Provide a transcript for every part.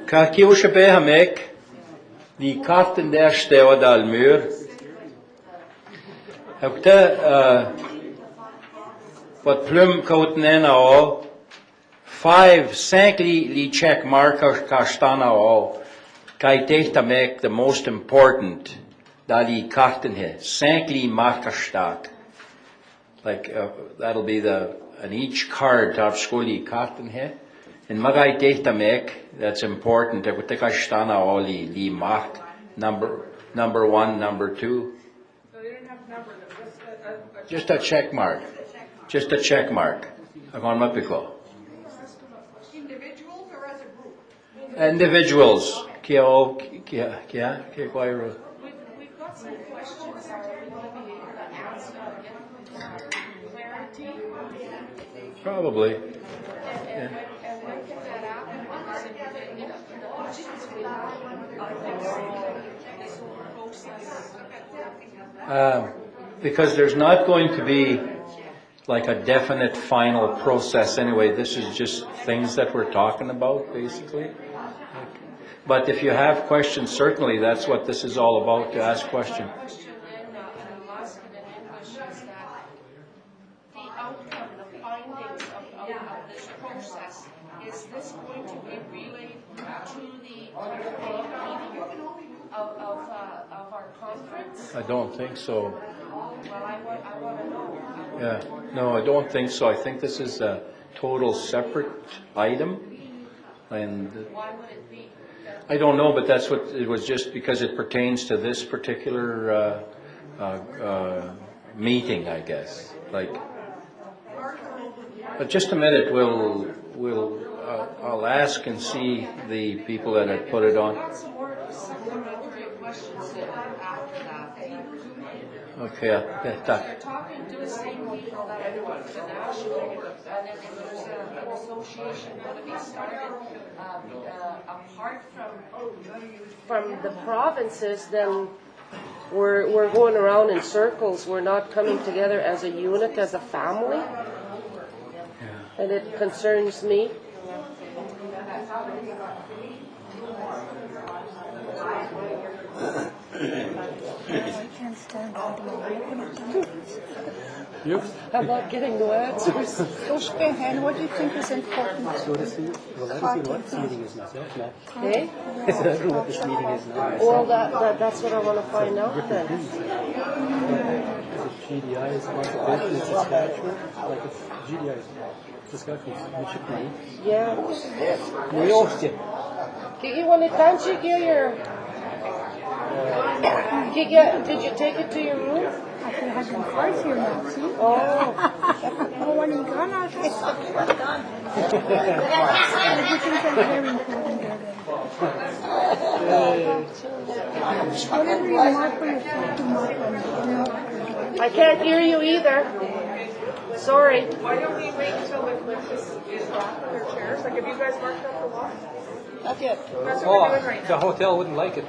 Kakiusha Behamek, die Karten der Stelle d'Almur. Wat plum kouten all, 5 li check markers kastana all, kai tehta make the most important, da li karten he, 5 li marker stak. Like, that'll be on each card, top skuli karten he. And magai tehta make, that's important, te kastana all li mark, number 1, number 2. So you didn't have to number them, Just a check mark. Just a check mark. Individuals or as a group? Individuals. We've got some questions. Are we going to be able to answer and get clarity? Probably. And when can that happen? Because in the questions we have, Because there's not going to be like a definite final process anyway. This is just things that we're talking about, basically. But if you have questions, certainly that's what this is all about, to ask questions. The question then, I'll ask it in English, is that the outcome, the findings of this process, is this going to be relayed to the meeting of our conference? I don't think so. Well, I want to know. Yeah, no, I don't think so. I think this is a total separate item. And Why would it be? I don't know, but that's what it was, just because it pertains to this particular meeting, I guess. Like, but just a minute, I'll ask and see the people that had put it on. Got some more supplementary questions after that. Okay, You're talking to the same people that are doing the national, and then if there's an association going to be started apart from the provinces, then we're going around in circles. We're not coming together as a unit, as a family, and it concerns me. How about getting no answers? And what do you think is important? Well, I don't see what this meeting is myself now. Eh? I don't know what this meeting is now. Well, that's what I want to find out then. GDI is consultation in Saskatchewan. Like it's GDI is Saskatchewan, Michif-Cree. Yeah. We all see. Can't you get your... Did you take it to your room? I can have some cards here now, see? Oh. No one in Ghana. Everything's very important there. Whatever you mark on your phone, to mark on it. I can't hear you either. Sorry. Why don't we wait until the cliff is back on their chairs? Like, have you guys marked up the wall? Not yet. That's what we're doing right The now. hotel wouldn't like it.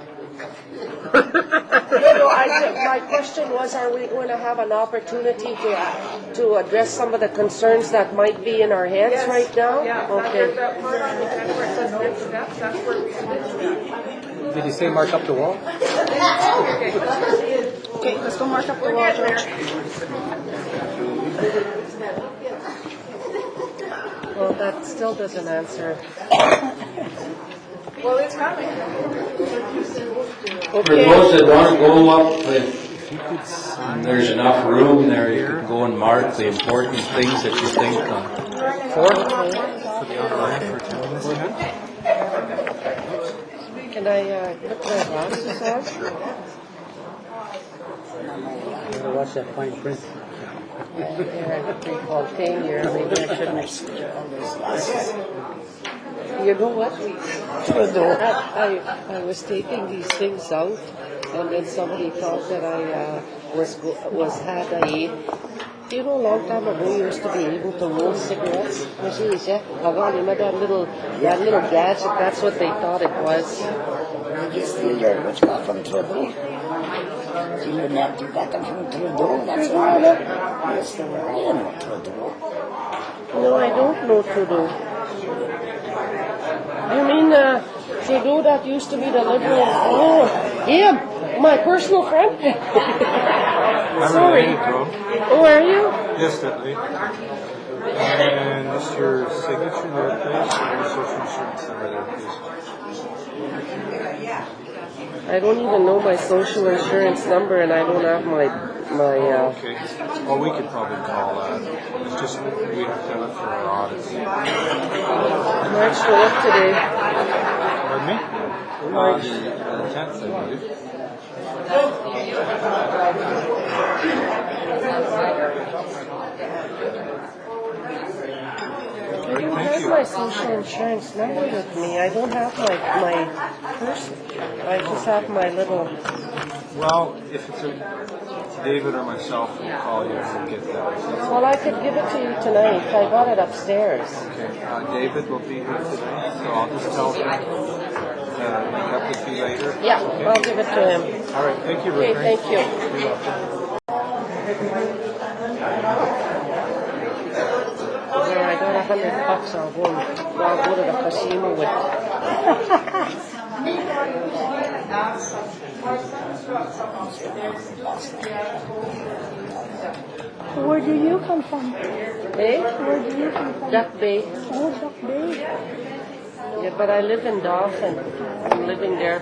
My question was, are we going to have an opportunity to address some of the concerns that might be in our heads Yes. right now? Yeah, Okay. that part on the agenda where it says next steps, that's where we should. Did you say mark up the wall? Okay, let's go mark up the We're wall, getting George. there. Well, that still doesn't answer. Well, it's coming. For those that want to go up, if there's enough room there, you can go and mark the important things that you think on. Can I put my glasses on? I'm going to watch that fine print. Yeah, I recall here. Maybe I shouldn't. You know what? I was taking these things out, and then somebody thought that I had a. You know, a long time ago, you used to be able to roll cigarettes. Machines, yeah. Avant, you had that little gadget. That's what they thought it was. You steal your what's called from Trudeau. You wouldn't have to get them from Trudeau. That's why you still I don't know Trudeau. No, I don't know Trudeau. You mean Trudeau that used to be the Liberal? Oh, him, my personal friend. Sorry. Oh, are you? Yesterday. And this is your signature there, please, and your social insurance number there, please. I don't even know my social insurance number, and I don't have my. Okay. Well, we could probably call that. It's just we have to have it for our audit. March for what today? Pardon me? March. The 10th, I believe. I don't have my social insurance number with me. I don't have my person. I just have my little. Well, if it's David or myself, we'll call you and we'll get that. Well, I could give it to you tonight. I got it upstairs. Okay. David will be here today, so I'll just tell him to make up with you later. Yeah, Okay. I'll give it to him. All right. Thank you, Okay, Rick. thank you. You're welcome. Well, I got $100. I'll go to the casino with. Where do you come from? Eh? Where do you come from? Duck Bay. Oh, Duck Bay. Yeah, but I live in Dauphin. I'm living there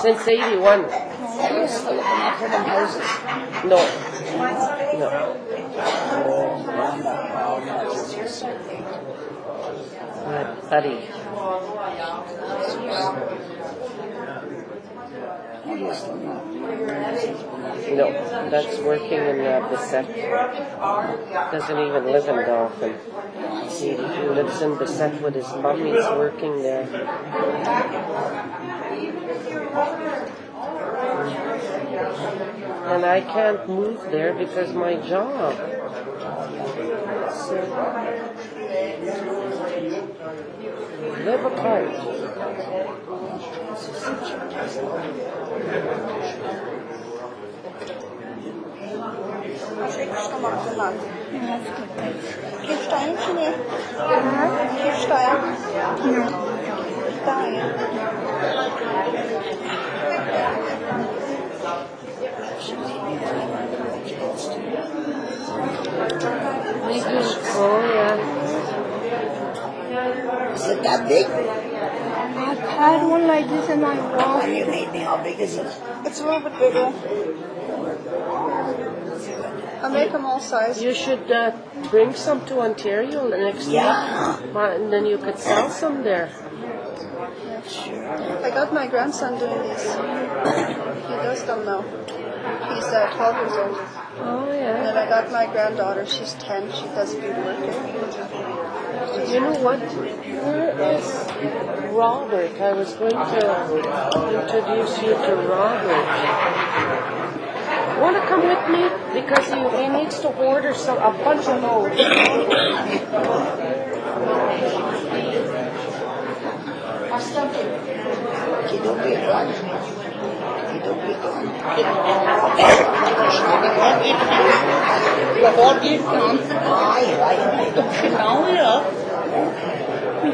since '81. Are you still looking after them houses? No. No. My buddy. No, that's working in Bissett. Doesn't even live in Dauphin. He lives in Bissett with his mum. He's working there. And I can't move there because my job. So, live apart. Gibst du einen Schnee? Gibst du einen? Ja. Oh, yeah. Is it that big? I've had one like this and I lost. And you made me, how big is it? It's a little bit bigger. I'll make them all sized. You should bring some to Ontario next week. And then you could sell some there. I got my grandson doing these. He does them now. He's 12 years old. Oh, yeah. And I got my granddaughter. She's 10. She does beadwork. You know what? Where is Robert? I was going to introduce you to Robert. Want to come with me? Because he needs to order a bunch of those.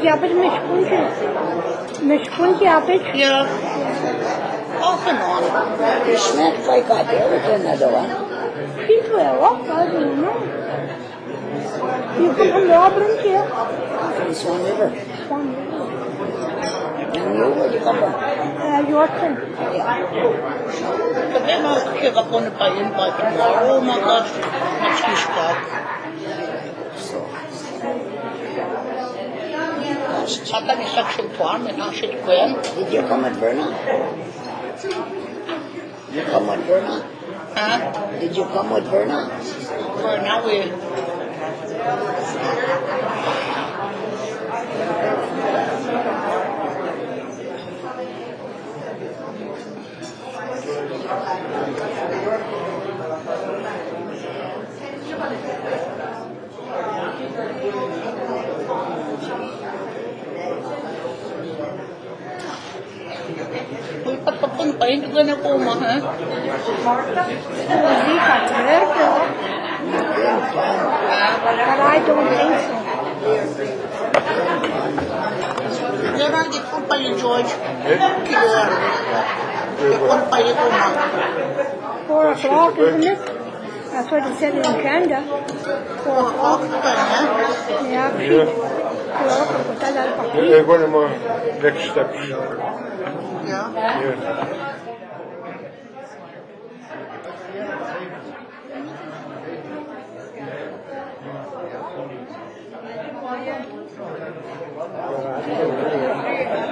Ja, aber mich abit. Yeah. Off and on. It smacks like I do another one. People are off, I don't know. You come from Robert here? From Swan River. Swan River. And you, where'd you come from? Yorkton. But then I'll pick up on it by tomorrow. Oh my gosh, much you stop. I got a section farm and I should go in. Did you come at Verna? You come with Verna? Huh? Did you come with Verna? For now we... Uy, papapuntahin ko na po mo, ha? He got work, but I don't think so. pa yung George. Kaya, kung pa ito na. 4 o'clock, isn't it? That's what it said in Canada. 4 o'clock. Yeah, 4 o'clock. They're one of my next steps. Yeah.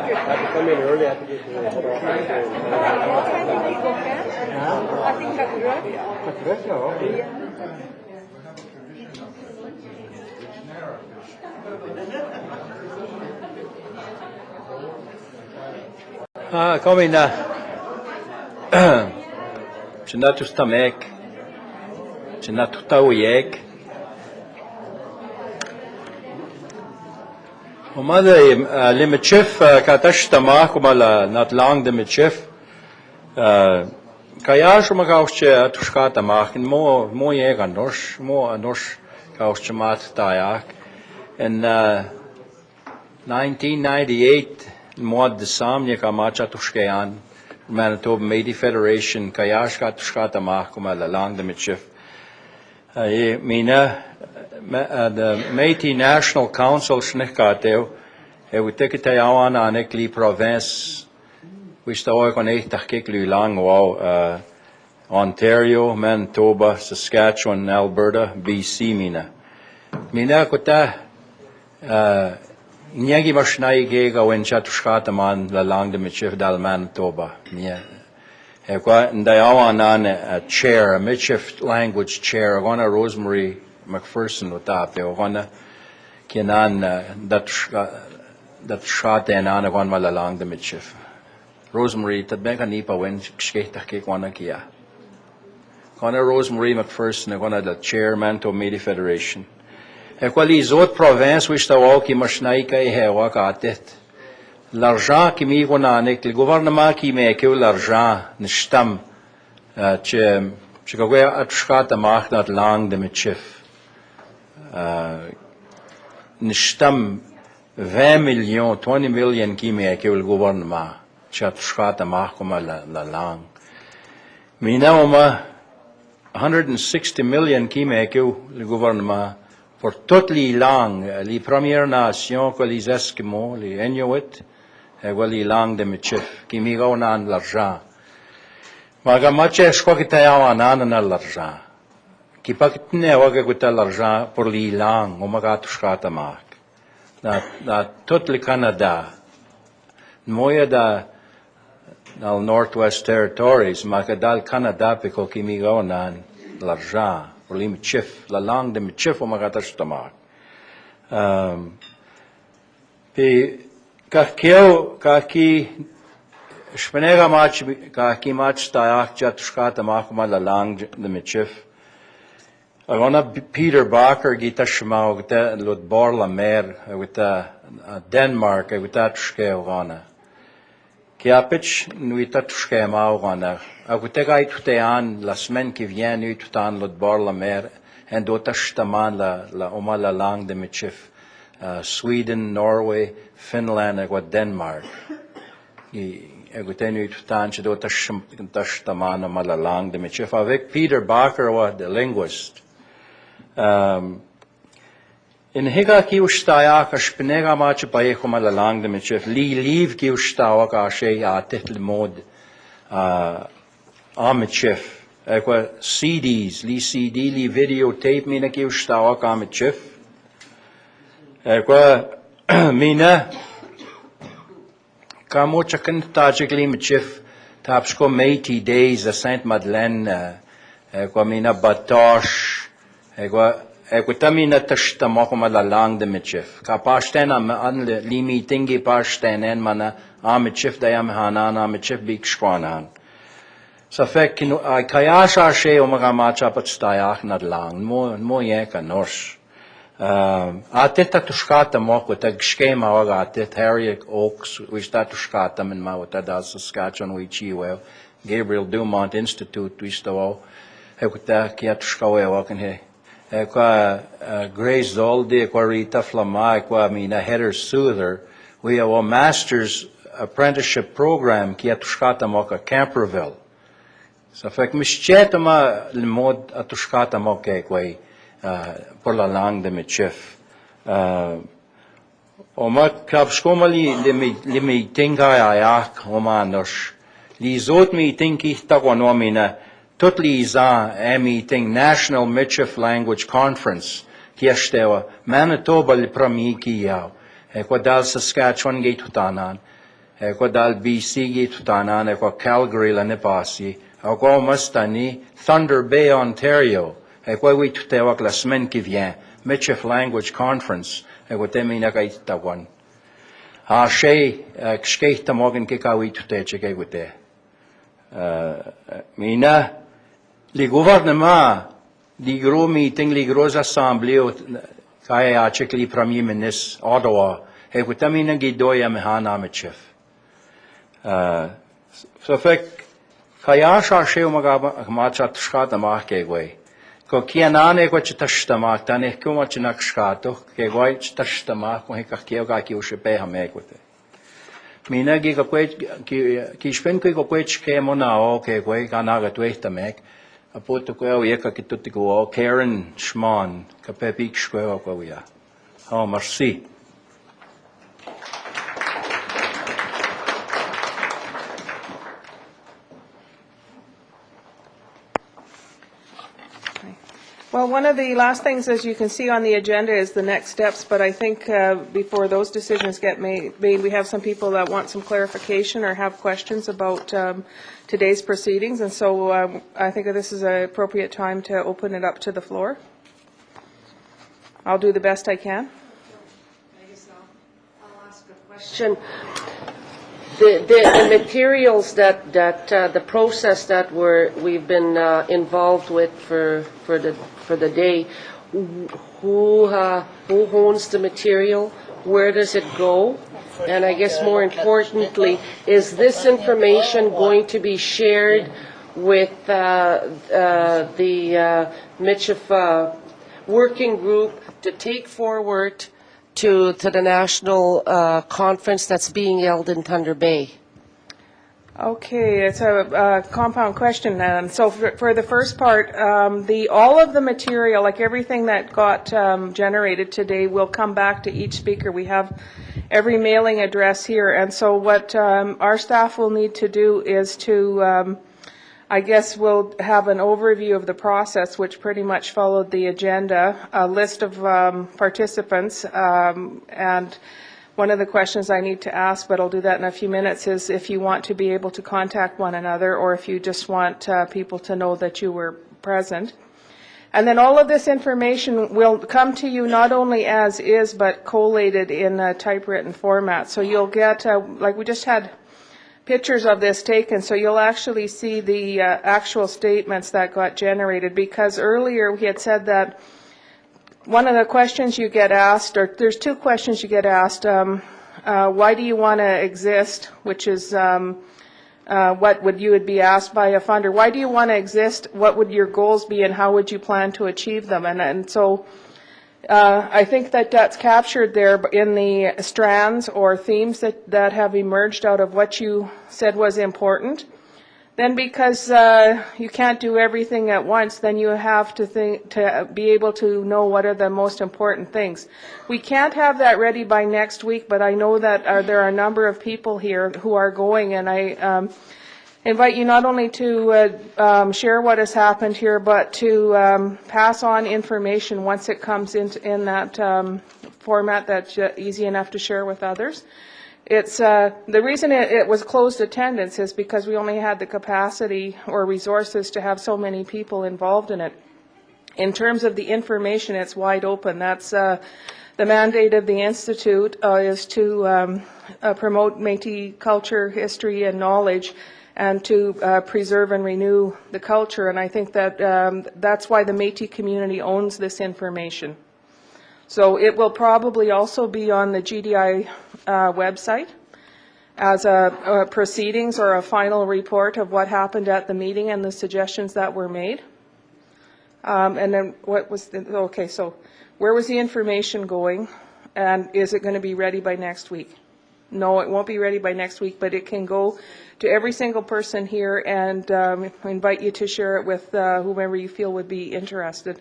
I have to come in early. I have to get to the I think that's right. That's no. Coming Chinatus Tamek, Chinatutawiyek. وماذا لمتشف كاتش تماك ومالا ناتلانغ دمتشف كياش وما كاوش تشكا تماك مو يك انوش مو انوش كاوش تمات تاياك in 1998 المواد دسام يكاماتشا تشكيان Manitoba Metis Federation كياش كاتشكا تماك ومالا لانغ دمتشف مينا the Metis National Council Schnickateu, we take it on an ekli province, which the oil on eight takiklu lang wow, Ontario, Manitoba, Saskatchewan, Alberta, BC mina. Mina kuta, nyagi mashnai gega when chatushkataman la lang de Michif dal Manitoba. Yeah. And they all on a chair, a Michif language chair, on a Rosemary McPherson utap te ogana kinan that shot and ana gon malalang de Michif. Rosemary tad beka nipa wen sketa ke gona kia. Gona Rosemary McPherson gona the chairman to Metis Federation. E quali zot province which ta walki mashnaika e hewa katet. L'argent qui mi gona nek le gouvernement qui me que l'argent nishtam che chikagwe atshkata mach dat lang de Michif. نشتم 20 مليون 20 مليون كيمياء كي الغوفرنما شات شخاطة معكم للان ميناوما 160 مليون كيمياء كي الغوفرنما pour toutes les langues, les Premières Nations, que les Eskimos, les Inuits, et les langues de Michif, qui m'ont l'argent. Mais je crois que tu as l'argent. Qui pas que tu n'aies pas l'argent pour les langues, on m'a gâté ce marque. Dans tout le Canada, moi dans le Northwest Territories, mais que dans le Canada, puis qui m'y a l'argent pour les Michif, la langue de Michif, on m'a gâté ce marque. Puis quand qui je venais à match, quand qui match taillak, j'ai touché marque la langue de Michif. Agona Peter Bacher gita shma gita lot bar la mer gita Denmark gita tshke ogana. Kiapich nuita tshke ma ogana. Agute gai tutean la semaine qui vient nu tutan lot bar la mer and dota shtaman la oma la langue de Michif. Sweden, Norway, Finland and Denmark. Agute nu tutan che dota shtaman oma la langue de Michif. Avec Peter Bacher was the linguist. In higa ki ustaya ka spinega mache paye khoma la lang de Michif leave ki ustawa ka she atet le mod Michif ekwa CDs li CD li videotape mina ki ustawa ka Michif ekwa mina ka mo chakan tajik li Michif tapsko Metis days a Saint Madeleine ekwa mina batosh Ego tamina tashtamo kuma la lang de Michif. Ka pashten an li meetingi pashten en mana Michif dayam hanan Michif bik shkwanan. Sa fek kinu kayasha she umaga macha patstayach nad lang mo yeka nosh. Ateta tushkata mo kuta gshkema waga atet Harriet Oaks which ta tushkata min ma wata da Saskatchewan we chiwe Gabriel Dumont Institute which tawo ekuta kia tushkawe wakin he. Grace Zoldi, Rita Flama, Mina Heather Souther, we have a master's apprenticeship program qui a tushkata moka Camperville. Ça fait que mischetama le mode a tushkata moka kway pour la langue de Michif. Oma krabshkomali le meeting ayak oma nosh. Li zot meeting ki tagwanomina tot li za a meeting National Michif Language Conference ki ashtewa Manitoba le prami ki yaw. Kwa dal Saskatchewan gate tutanan. Kwa dal BC gate tutanan. Kwa Calgary la nepasi. Kwa mastani Thunder Bay, Ontario. Kwa we tutewak la semaine qui vient. Michif Language Conference. Kwa temina kay tagwan. Ha shay kshkeita morgen kikawi tuteche kay wite. Mina li gouvernement li gros meeting li gros assemblée kaya achek li premier ministre Ottawa he kutamina gidoya mehana Michif. So fek kaya sha sheu macha tshkat ma ke gwe ko kianane ko chtashtama tane kuma chnakshkato ke gwe chtashtama ko he kakio ka ki ushepe hame kote mina gi ko ki spen ko ke monao ke gwe kana ga tuestamek apoto ko yeka ki tutiko Karon Shmon ka pepik shko ko ya. Oh merci. Well, one of the last things, as you can see on the agenda, is the next steps, but I think before those decisions get made, we have some people that want some clarification or have questions about today's proceedings, and so I think that this is an appropriate time to open it up to the floor. I'll do the best I can. I guess I'll ask a question. The materials that the process that we've been involved with for the day, who owns the material? Where does it go? And I guess more importantly, is this information going to be shared with the Michif working group to take forward to the national conference that's being held in Thunder Bay? Okay, it's a compound question. So for the first part, all of the material, like everything that got generated today, will come back to each speaker. We have every mailing address here, and so what our staff will need to do is to I guess we'll have an overview of the process, which pretty much followed the agenda, a list of participants, and one of the questions I need to ask, but I'll do that in a few minutes, is if you want to be able to contact one another or if you just want people to know that you were present. And then all of this information will come to you not only as is, but collated in a typewritten format. So you'll get, like we just had pictures of this taken, so you'll actually see the actual statements that got generated, because earlier we had said that one of the questions you get asked, or there's two questions you get asked, why do you want to exist, which is what would you would be asked by a funder, why do you want to exist, what would your goals be, and how would you plan to achieve them? And so I think that that's captured there in the strands or themes that have emerged out of what you said was important. Then because you can't do everything at once, then you have to be able to know what are the most important things. We can't have that ready by next week, but I know that there are a number of people here who are going, and I invite you not only to share what has happened here, but to pass on information once it comes in that format that's easy enough to share with others. It's the reason it was closed attendance is because we only had the capacity or resources to have so many people involved in it. In terms of the information, it's wide open. That's the mandate of the Institute is to promote Métis culture, history, and knowledge, and to preserve and renew the culture. And I think that that's why the Métis community owns this information. So it will probably also be on the GDI website as a proceedings or a final report of what happened at the meeting and the suggestions that were made. And then what was okay, so where was the information going, and is it going to be ready by next week? no, it won't be ready by next week, but it can go to every single person here, and I invite you to share it with whomever you feel would be interested.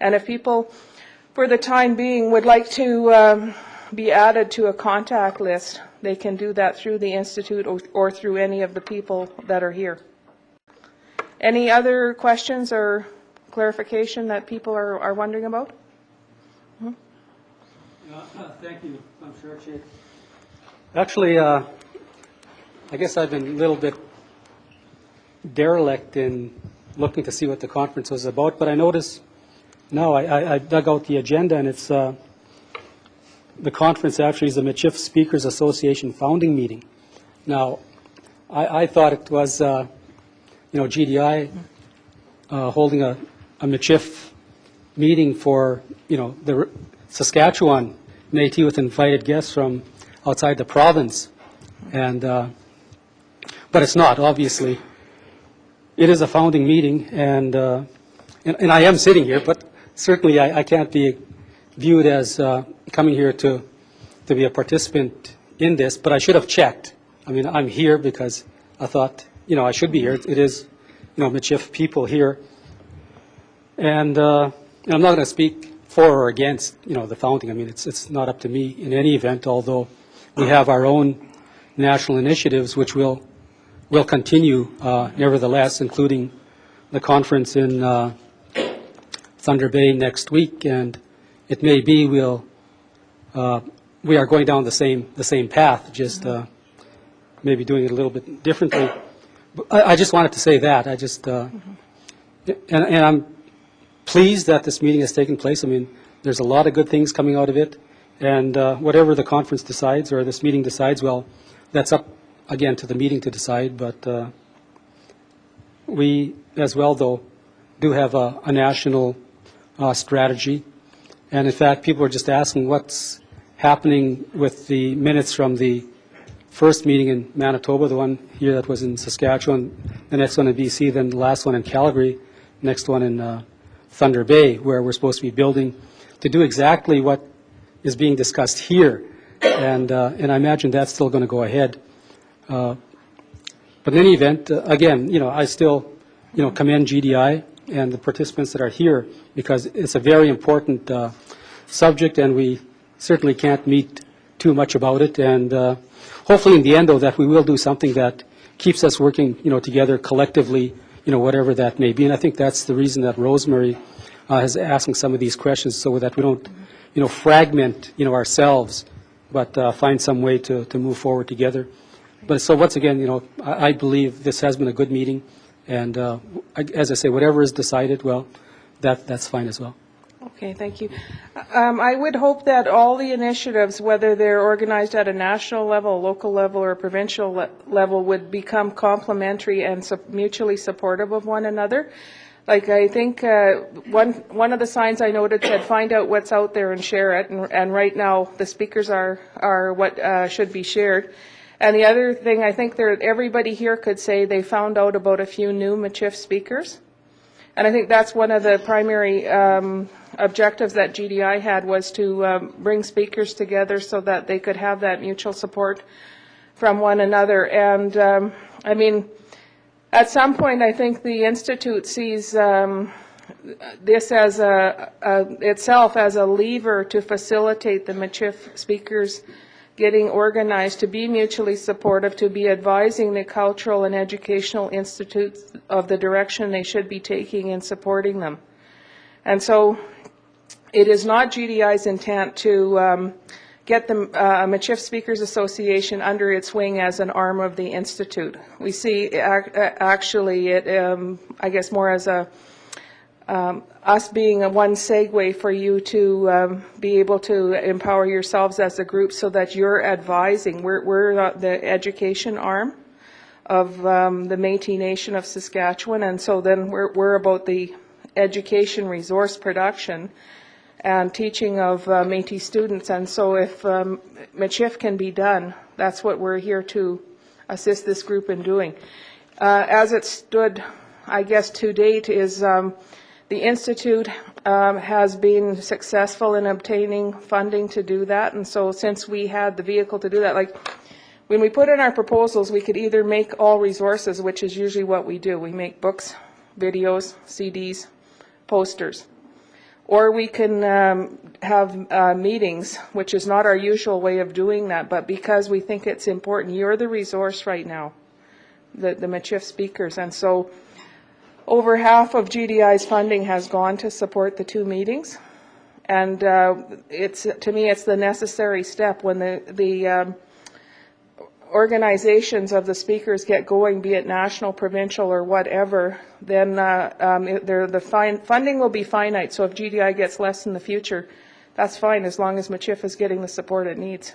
And if people, for the time being, would like to be added to a contact list, they can do that through the Institute or through any of the people that are here. Any other questions or clarification that people are wondering about? Thank you, Clem Chartier. Actually, I guess I've been a little bit derelict in looking to see what the conference was about, but I noticed now I dug out the agenda, and it's the conference actually is the Michif Speakers Association founding meeting. Now, I thought it was GDI holding a Michif meeting for the Saskatchewan Metis with invited guests from outside the province, and but it's not, obviously. It is a founding meeting, and I am sitting here, but certainly I can't be viewed as coming here to be a participant in this, but I should have checked. I mean, I'm here because I thought, I should be here. It is, Michif people here, and I'm not going to speak for or against, the founding. I mean, it's not up to me in any event, although we have our own national initiatives which will continue nevertheless, including the conference in Thunder Bay next week, and it may be we are going down the same path, just maybe doing it a little bit differently. But I just wanted to say that. I just and I'm pleased that this meeting has taken place. I mean, there's a lot of good things coming out of it, and whatever the conference decides or this meeting decides, well, that's up again to the meeting to decide. But we, as well, though, do have a national strategy, and in fact, people are just asking what's happening with the minutes from the first meeting in Manitoba, the one here that was in Saskatchewan, the next one in BC, then the last one in Calgary, next one in Thunder Bay, where we're supposed to be building to do exactly what is being discussed here, and I imagine that's still going to go ahead. But in any event, again, I still, commend GDI and the participants that are here, because it's a very important subject, and we certainly can't meet too much about it. And hopefully, in the end, though, that we will do something that keeps us working, together collectively, whatever that may be. And I think that's the reason that Rosemary is asking some of these questions, so that we don't, fragment, ourselves, but find some way to move forward together. But so once again, I believe this has been a good meeting, and as I say, whatever is decided, well, that's fine as well. Okay, thank you. I would hope that all the initiatives, whether they're organized at a national level, local level, or provincial level, would become complementary and mutually supportive of one another. Like, I think one of the signs I noted said, find out what's out there and share it, and right now the speakers are what should be shared. And the other thing, I think everybody here could say they found out about a few new Michif speakers. And I think that's one of the primary objectives that GDI had, was to bring speakers together so that they could have that mutual support from one another. And I mean, at some point, I think the Institute sees this as itself as a lever to facilitate the Michif speakers getting organized, to be mutually supportive, to be advising the cultural and educational institutes of the direction they should be taking in supporting them. And so it is not GDI's intent to get the Michif Speakers Association under its wing as an arm of the Institute. We see actually it, I guess, more as us being one segue for you to be able to empower yourselves as a group, so that you're advising. We're the education arm of the Métis Nation of Saskatchewan, and so then we're about the education resource production and teaching of Métis students. And so if Michif can be done, that's what we're here to assist this group in doing. As it stood, I guess, to date, is the Institute has been successful in obtaining funding to do that. And so since we had the vehicle to do that, like when we put in our proposals, we could either make all resources, which is usually what we do. We make books, videos, CDs, posters. Or we can have meetings, which is not our usual way of doing that, but because we think it's important, you're the resource right now, the Michif speakers. And so over half of GDI's funding has gone to support the 2 meetings. And to me, it's the necessary step. When the organizations of the speakers get going, be it national, provincial, or whatever, then funding will be finite. So if GDI gets less in the future, that's fine, as long as Michif is getting the support it needs.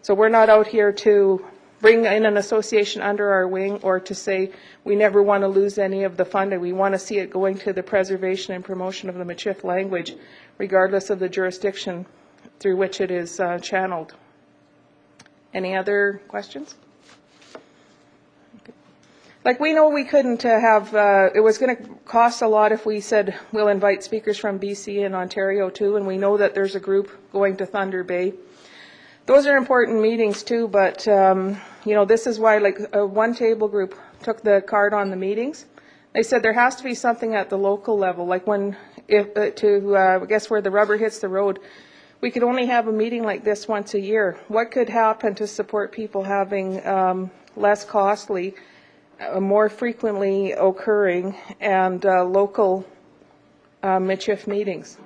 So we're not out here to bring in an association under our wing or to say we never want to lose any of the funding. We want to see it going to the preservation and promotion of the Michif language, regardless of the jurisdiction through which it is channeled. Any other questions? Okay. Like, we know we couldn't have, it was going to cost a lot if we said we'll invite speakers from BC and Ontario too, and we know that there's a group going to Thunder Bay. Those are important meetings too, but you know, this is why, like, one table group took the card on the meetings. They said there has to be something at the local level, like I guess where the rubber hits the road. We could only have a meeting like this once a year. What could happen to support people having less costly, more frequently occurring, and local Michif meetings?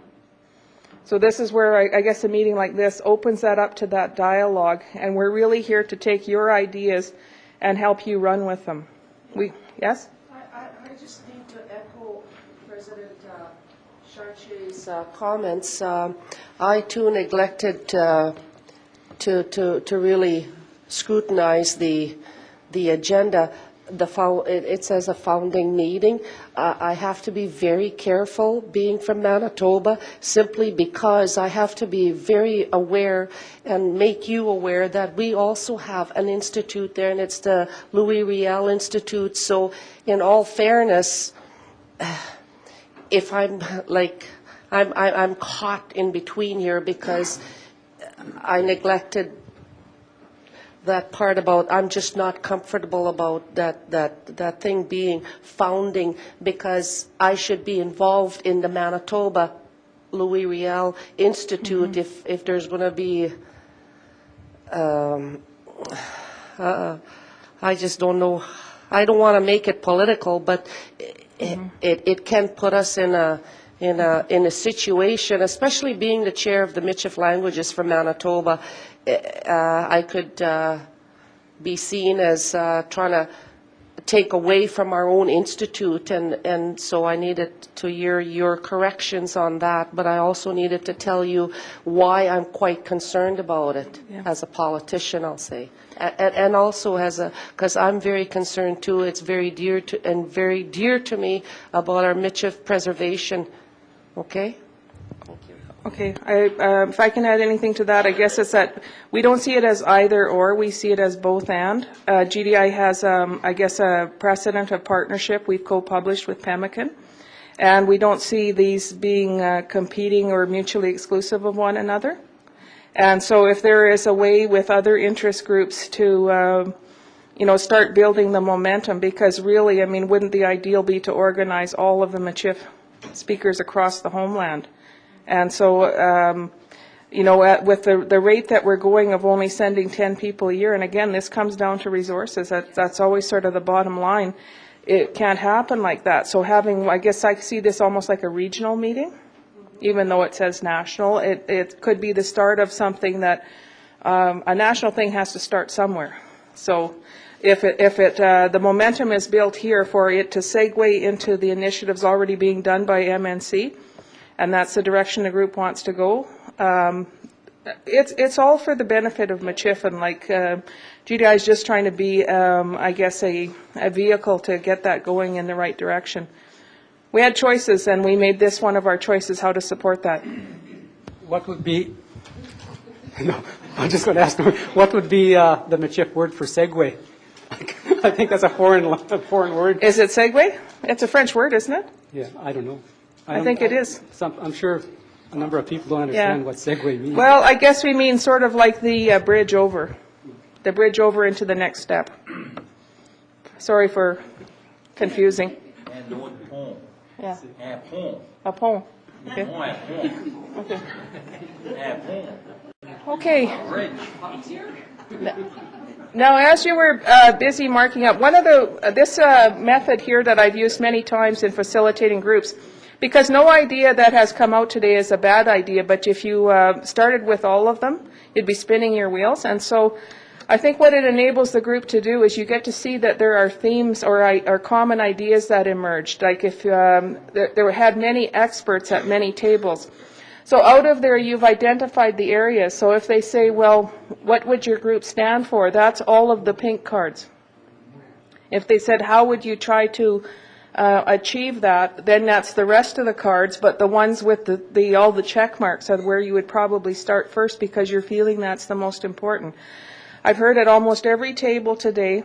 So this is where I guess a meeting like this opens that up to that dialogue, and we're really here to take your ideas and help you run with them. Yes? I just need to echo President Chartier's comments. I too neglected to really scrutinize the agenda. It says a founding meeting. I have to be very careful being from Manitoba, simply because I have to be very aware and make you aware that we also have an institute there, and it's the Louis Riel Institute. So in all fairness, if I'm caught in between here because I neglected that part about, I'm just not comfortable about that thing being founding, because I should be involved in the Manitoba Louis Riel Institute if there's going to be, I just don't know. I don't want to make it political, but it can put us in a situation, especially being the chair of the Michif languages for Manitoba. I could be seen as trying to take away from our own institute, and so I needed to hear your corrections on that, but I also needed to tell you why I'm quite concerned about it as a politician, I'll say. And also because I'm very concerned too. It's very dear to me about our Michif preservation. Okay? Okay, if I can add anything to that, I guess it's that we don't see it as either or, we see it as both and. GDI has, I guess, a precedent of partnership. We've co-published with Pemmican, and we don't see these being competing or mutually exclusive of one another. And so if there is a way with other interest groups to start building the momentum, because really, I mean, wouldn't the ideal be to organize all of the Michif speakers across the homeland? And so, with the rate that we're going of only sending 10 people a year, and again, this comes down to resources. That's always sort of the bottom line. It can't happen like that. So I guess I see this almost like a regional meeting, even though it says national. It could be the start of something that a national thing has to start somewhere. So if the momentum is built here for it to segue into the initiatives already being done by MNC, and that's the direction the group wants to go. It's all for the benefit of Michif, and like GDI is just trying to be, I guess, a vehicle to get that going in the right direction. We had choices, and we made this one of our choices, how to support that. What would be, no, I'm just going to ask, what would be the Michif word for segue? I think that's a foreign word. Is it segue? It's a French word, isn't it? Yeah, I don't know. I think it is. I'm sure a number of people don't understand what segue means. Well, I guess we mean sort of like the bridge over. the bridge over into the next step. Sorry for confusing. And no pont. Yeah. Un pont. A pont. Okay. Non un pont. Okay. Un pont. Okay. Bridge. Now, as you were busy marking up, one of the this method here that I've used many times in facilitating groups, because no idea that has come out today is a bad idea, but if you started with all of them, you'd be spinning your wheels. And so I think what it enables the group to do is you get to see that there are themes or common ideas that emerged. Like if there had many experts at many tables. So out of there, you've identified the areas. So if they say, well, what would your group stand for? That's all of the pink cards. If they said, how would you try to achieve that, then that's the rest of the cards, but the ones with all the check marks are where you would probably start first because you're feeling that's the most important. I've heard at almost every table today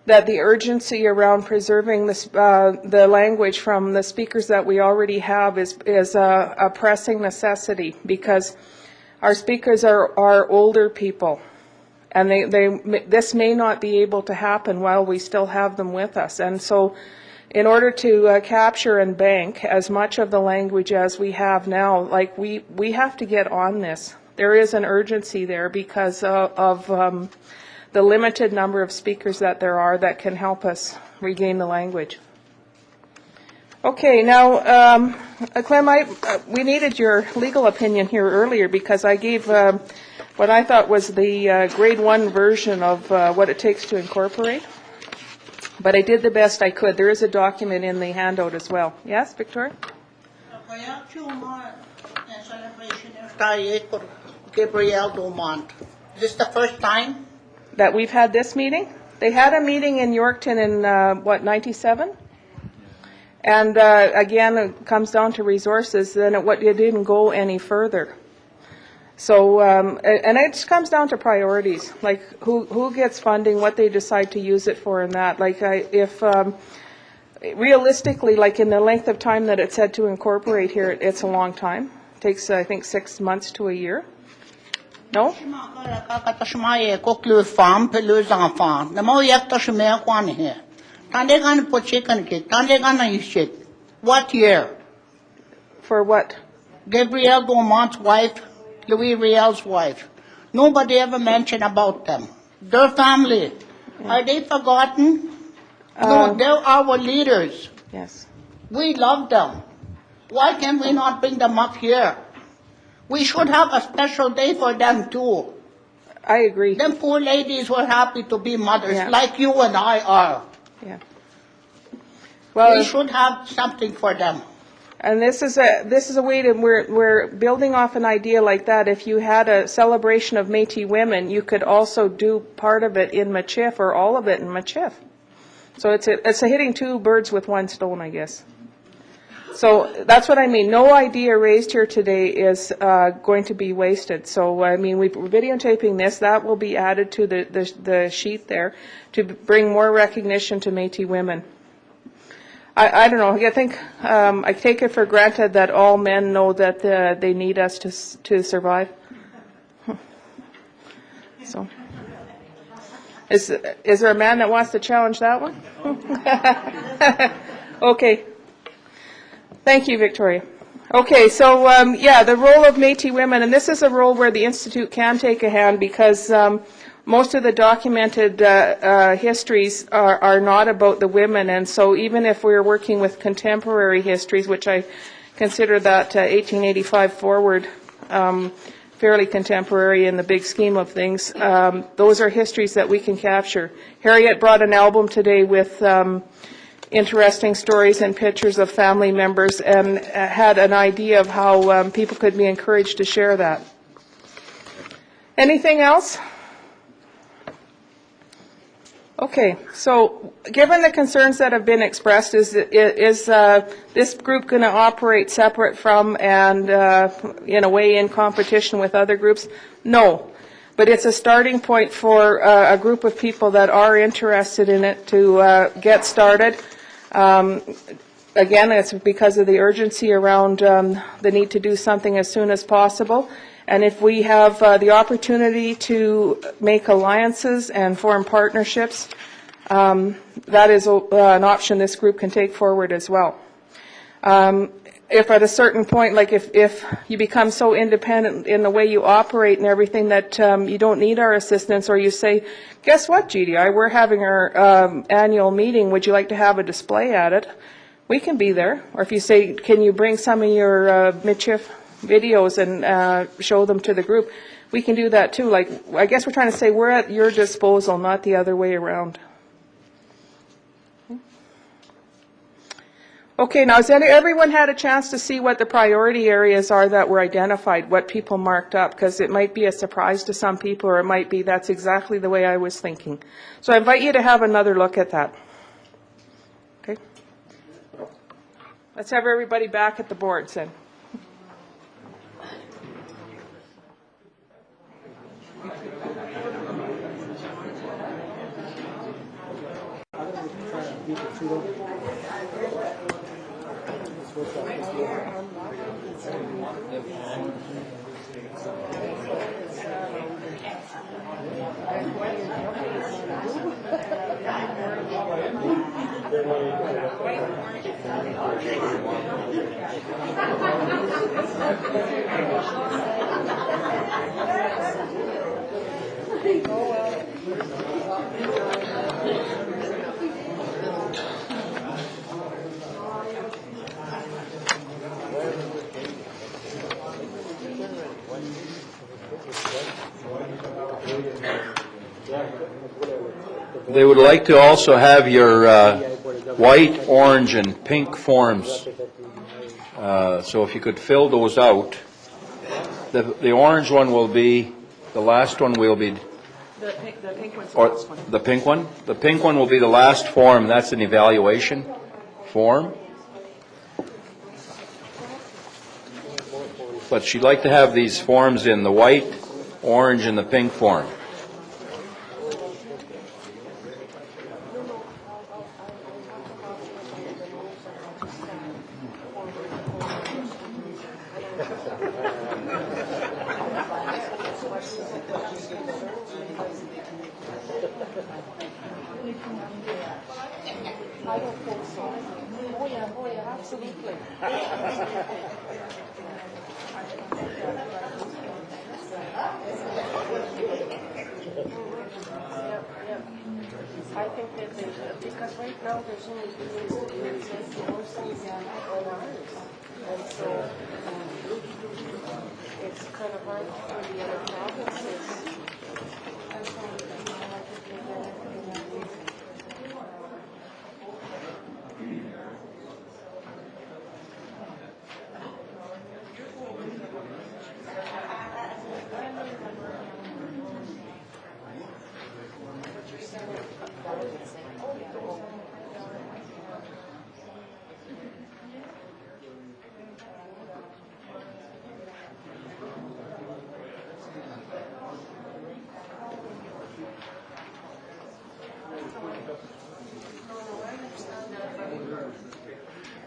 that the urgency around preserving the language from the speakers that we already have is a pressing necessity, because our speakers are older people, and this may not be able to happen while we still have them with us. And so in order to capture and bank as much of the language as we have now, like we have to get on this. There is an urgency there because of the limited number of speakers that there are that can help us regain the language. Okay, now, Clem, we needed your legal opinion here earlier because I gave what I thought was the grade 1 version of what it takes to incorporate. But I did the best I could. There is a document in the handout as well. Yes, Victoria? Gabriel Dumont. Is this the first time? That we've had this meeting? They had a meeting in Yorkton in, 97? And again, it comes down to resources. Then it didn't go any further. So, and it just comes down to priorities, like who gets funding, what they decide to use it for, and that. Like, if realistically, like in the length of time that it said to incorporate here, it's a long time. It takes, I think, 6 months to a year. No? What year? For what? Gabriel Dumont's wife, Louis Riel's wife. Nobody ever mentioned about them. Their family. Are they forgotten? No, they're our leaders. Yes. We love them. Why can we not bring them up here? We should have a special day for them too. I agree. Them poor ladies were happy to be mothers, Yeah. like you and I are. Yeah. Well, We should have something for them. and this is a way to we're building off an idea like that. If you had a celebration of Métis women, you could also do part of it in Michif or all of it in Michif. So it's a hitting two birds with one stone, I guess. So that's what I mean. No idea raised here today is going to be wasted. So I mean, we're videotaping this. That will be added to the sheet there to bring more recognition to Métis women. I don't know. I think I take it for granted that all men know that they need us to survive. So, is there a man that wants to challenge that one? Okay. Thank you, Victoria. Okay, so yeah, the role of Métis women, and this is a role where the Institute can take a hand because most of the documented histories are not about the women, and so even if we're working with contemporary histories, which I consider that 1885 forward fairly contemporary in the big scheme of things, those are histories that we can capture. Harriet brought an album today with interesting stories and pictures of family members and had an idea of how people could be encouraged to share that. Anything else? Okay, so given the concerns that have been expressed, is this group going to operate separate from and in a way in competition with other groups? No, but it's a starting point for a group of people that are interested in it to get started. Again, it's because of the urgency around the need to do something as soon as possible. And if we have the opportunity to make alliances and form partnerships, that is an option this group can take forward as well. If at a certain point, like if you become so independent in the way you operate and everything that you don't need our assistance, or you say, guess what, GDI, we're having our annual meeting, would you like to have a display at it? We can be there. Or if you say, can you bring some of your Michif videos and show them to the group, we can do that too. Like, I guess we're trying to say we're at your disposal, not the other way around. Okay, now has everyone had a chance to see what the priority areas are that were identified, what people marked up? Because it might be a surprise to some people, or it might be that's exactly the way I was thinking. So I invite you to have another look at that. Okay. Let's have everybody back at the boards then. They would like to also have your white, orange, and pink forms. So if you could fill those out. The orange one will be, the last one will be, The pink one's the or last one. the pink one? The pink one will be the last form. That's an evaluation form. But she'd like to have these forms in the white, orange, and the pink form. I think that they should, because right now there's only two institutes, mostly on ours. And so it's kind of hard for the other provinces.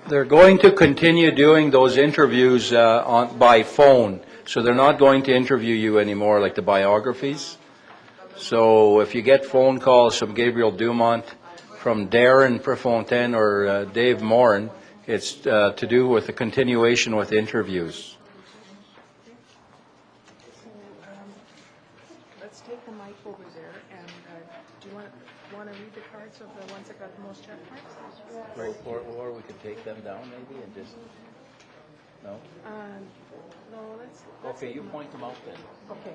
They're going to continue doing those interviews by phone, so they're not going to interview you anymore like the biographies. So if you get phone calls from Gabriel Dumont, from Darren Prefontaine, or Dave Morin, it's to do with the continuation with interviews. Let's take the mic over there, and do you want to read the cards of the ones that got the most check marks? Right, or we could take them down maybe and just, no? No, let's Okay, you point them out then. okay.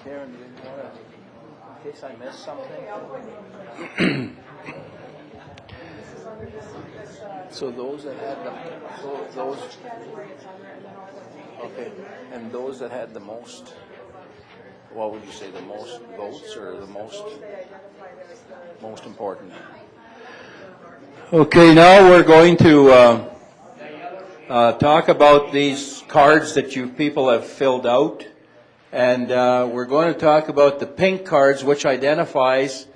Karen, in case I missed something. So those that had those, okay, and those that had the most, what would you say, the most votes or the most important? Okay, now we're going to talk about these cards that you people have filled out. And we're going to talk about the pink cards, which identifies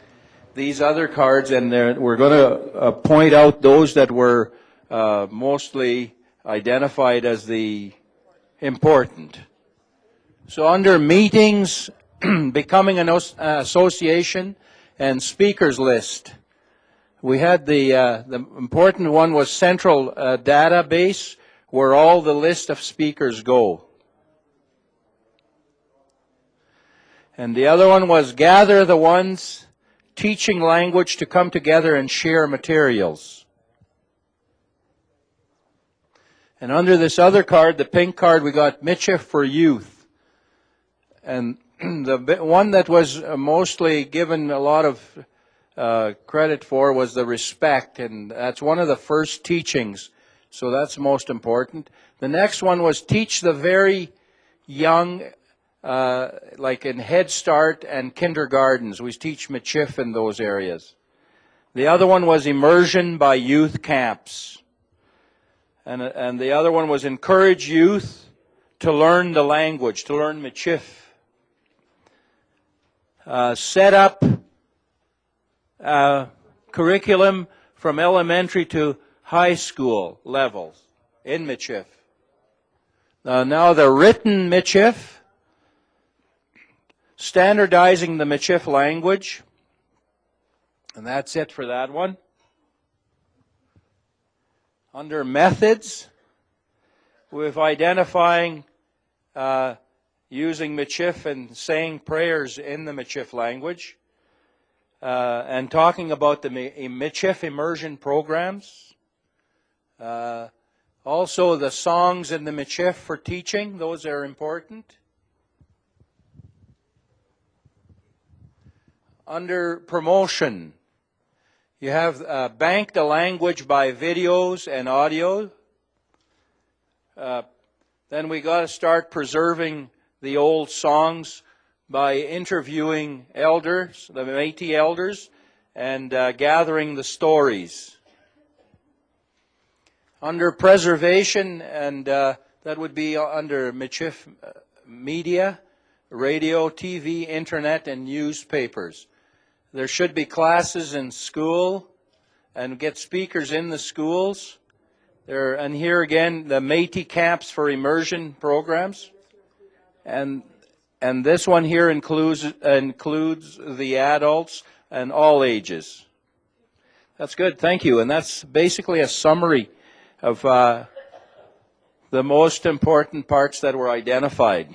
these other cards, and we're going to point out those that were mostly identified as the important. So under meetings, becoming an association, and speakers list, we had the important one was central database, where all the list of speakers go. And the other one was gather the ones teaching language to come together and share materials. And under this other card, the pink card, we got Michif for Youth. And the one that was mostly given a lot of credit for was the respect, and that's one of the first teachings, so that's most important. The next one was teach the very young, like in Head Start and kindergartens. We teach Michif in those areas. The other one was immersion by youth camps. And the other one was encourage youth to learn the language, to learn Michif. Set up curriculum from elementary to high school levels in Michif. Now the written Michif, standardizing the Michif language, and that's it for that one. Under methods, with identifying using Michif and saying prayers in the Michif language, and talking about the Michif immersion programs. Also the songs in the Michif for teaching, those are important. Under promotion, you have bank the language by videos and audio. Then we got to start preserving the old songs by interviewing elders, the Metis elders, and gathering the stories. Under preservation, and that would be under Michif media, radio, TV, internet, and newspapers. There should be classes in school and get speakers in the schools. And here again, the Metis camps for immersion programs. And this one here includes the adults and all ages. That's good, thank you. And that's basically a summary of the most important parts that were identified.